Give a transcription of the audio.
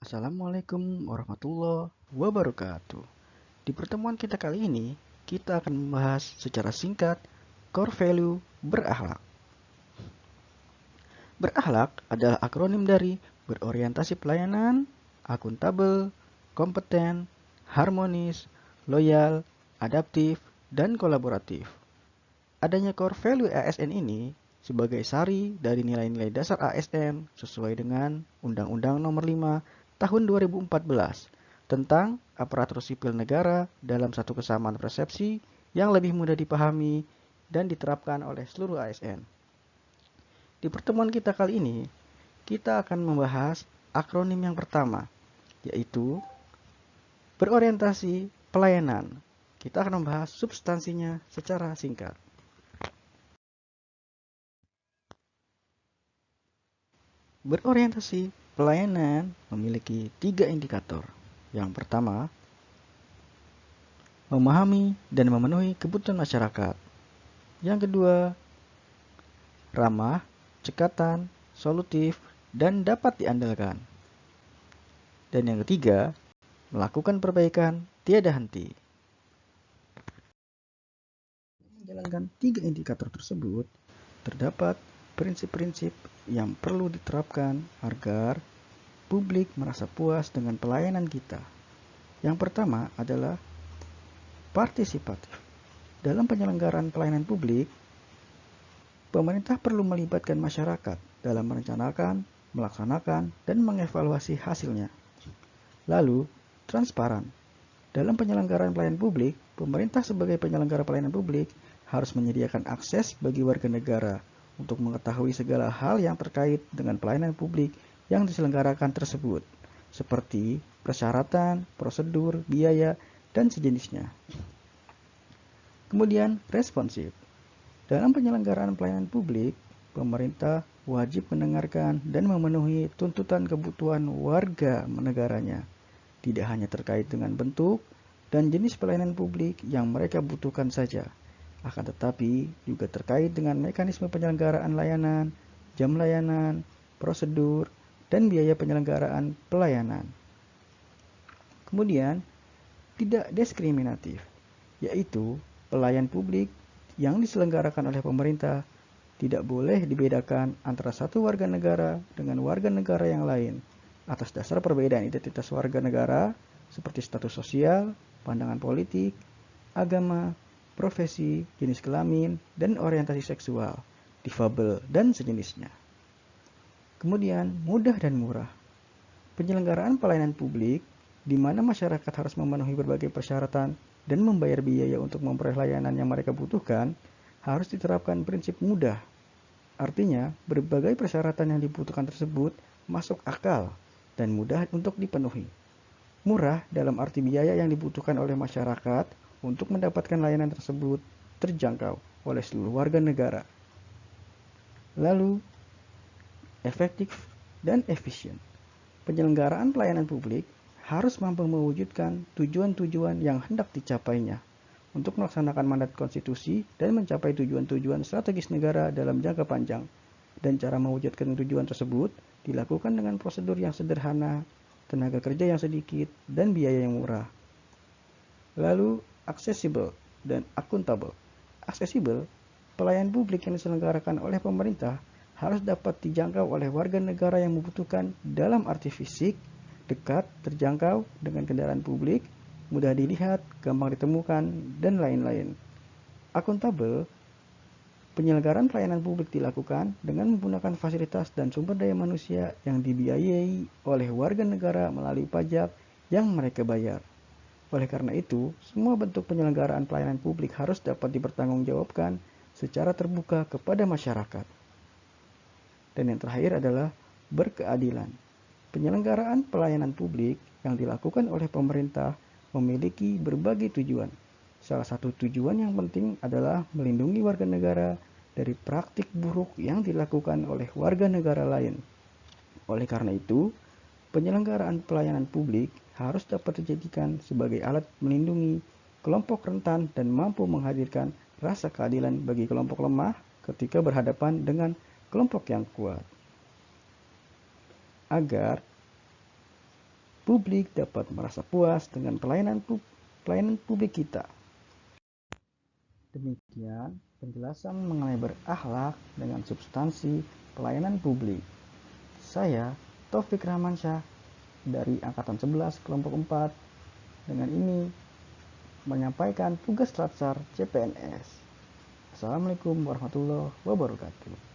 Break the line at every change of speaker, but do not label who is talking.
Assalamualaikum warahmatullahi wabarakatuh. Di pertemuan kita kali ini, kita akan membahas secara singkat core value berakhlak. Berakhlak adalah akronim dari berorientasi pelayanan, akuntabel, kompeten, harmonis, loyal, adaptif, dan kolaboratif. Adanya core value ASN ini sebagai sari dari nilai-nilai dasar ASN sesuai dengan Undang-Undang Nomor 5 Tahun 2014 tentang aparatur sipil negara dalam satu kesamaan persepsi yang lebih mudah dipahami dan diterapkan oleh seluruh ASN. Di pertemuan kita kali ini, kita akan membahas akronim yang pertama, yaitu berorientasi pelayanan. Kita akan membahas substansinya secara singkat. Berorientasi pelayanan memiliki 3 indikator. Yang pertama, memahami dan memenuhi kebutuhan masyarakat. Yang kedua, ramah, cekatan, solutif, dan dapat diandalkan. Dan yang ketiga, melakukan perbaikan tiada henti. Menjalankan 3 indikator tersebut, terdapat prinsip-prinsip yang perlu diterapkan agar publik merasa puas dengan pelayanan kita. Yang pertama adalah partisipatif. Dalam penyelenggaraan pelayanan publik, pemerintah perlu melibatkan masyarakat dalam merencanakan, melaksanakan, dan mengevaluasi hasilnya. Lalu, transparan. Dalam penyelenggaraan pelayanan publik, pemerintah sebagai penyelenggara pelayanan publik harus menyediakan akses bagi warga negara untuk mengetahui segala hal yang terkait dengan pelayanan publik yang diselenggarakan tersebut, seperti persyaratan, prosedur, biaya, dan sejenisnya. Kemudian, responsif. Dalam penyelenggaraan pelayanan publik, pemerintah wajib mendengarkan dan memenuhi tuntutan kebutuhan warga negaranya, tidak hanya terkait dengan bentuk dan jenis pelayanan publik yang mereka butuhkan saja, akan tetapi juga terkait dengan mekanisme penyelenggaraan layanan, jam layanan, prosedur, dan biaya penyelenggaraan pelayanan. Kemudian, tidak diskriminatif, yaitu pelayan publik yang diselenggarakan oleh pemerintah tidak boleh dibedakan antara satu warga negara dengan warga negara yang lain atas dasar perbedaan identitas warga negara seperti status sosial, pandangan politik, agama, profesi, jenis kelamin, dan orientasi seksual, difabel, dan sejenisnya. Kemudian, mudah dan murah. Penyelenggaraan pelayanan publik di mana masyarakat harus memenuhi berbagai persyaratan dan membayar biaya untuk memperoleh layanan yang mereka butuhkan, harus diterapkan prinsip mudah. Artinya, berbagai persyaratan yang dibutuhkan tersebut masuk akal dan mudah untuk dipenuhi. Murah dalam arti biaya yang dibutuhkan oleh masyarakat untuk mendapatkan layanan tersebut terjangkau oleh seluruh warga negara. Lalu, efektif dan efisien. Penyelenggaraan pelayanan publik harus mampu mewujudkan tujuan-tujuan yang hendak dicapainya untuk melaksanakan mandat konstitusi dan mencapai tujuan-tujuan strategis negara dalam jangka panjang. Dan cara mewujudkan tujuan tersebut dilakukan dengan prosedur yang sederhana, tenaga kerja yang sedikit, dan biaya yang murah. Lalu, aksesibel dan akuntabel. Aksesibel, pelayanan publik yang diselenggarakan oleh pemerintah harus dapat dijangkau oleh warga negara yang membutuhkan dalam arti fisik, dekat, terjangkau dengan kendaraan publik, mudah dilihat, gampang ditemukan, dan lain-lain. Akuntabel, penyelenggaraan pelayanan publik dilakukan dengan menggunakan fasilitas dan sumber daya manusia yang dibiayai oleh warga negara melalui pajak yang mereka bayar. Oleh karena itu, semua bentuk penyelenggaraan pelayanan publik harus dapat dipertanggungjawabkan secara terbuka kepada masyarakat. Dan yang terakhir adalah berkeadilan. Penyelenggaraan pelayanan publik yang dilakukan oleh pemerintah memiliki berbagai tujuan. Salah satu tujuan yang penting adalah melindungi warga negara dari praktik buruk yang dilakukan oleh warga negara lain. Oleh karena itu, penyelenggaraan pelayanan publik harus dapat dijadikan sebagai alat melindungi kelompok rentan dan mampu menghadirkan rasa keadilan bagi kelompok lemah ketika berhadapan dengan kelompok yang kuat. Agar publik dapat merasa puas dengan pelayanan publik kita. Demikian penjelasan mengenai berakhlak dengan substansi pelayanan publik. Saya Taufik Rahmansyah dari Angkatan 11 Kelompok 4 dengan ini menyampaikan tugas Latsar CPNS. Assalamualaikum warahmatullahi wabarakatuh.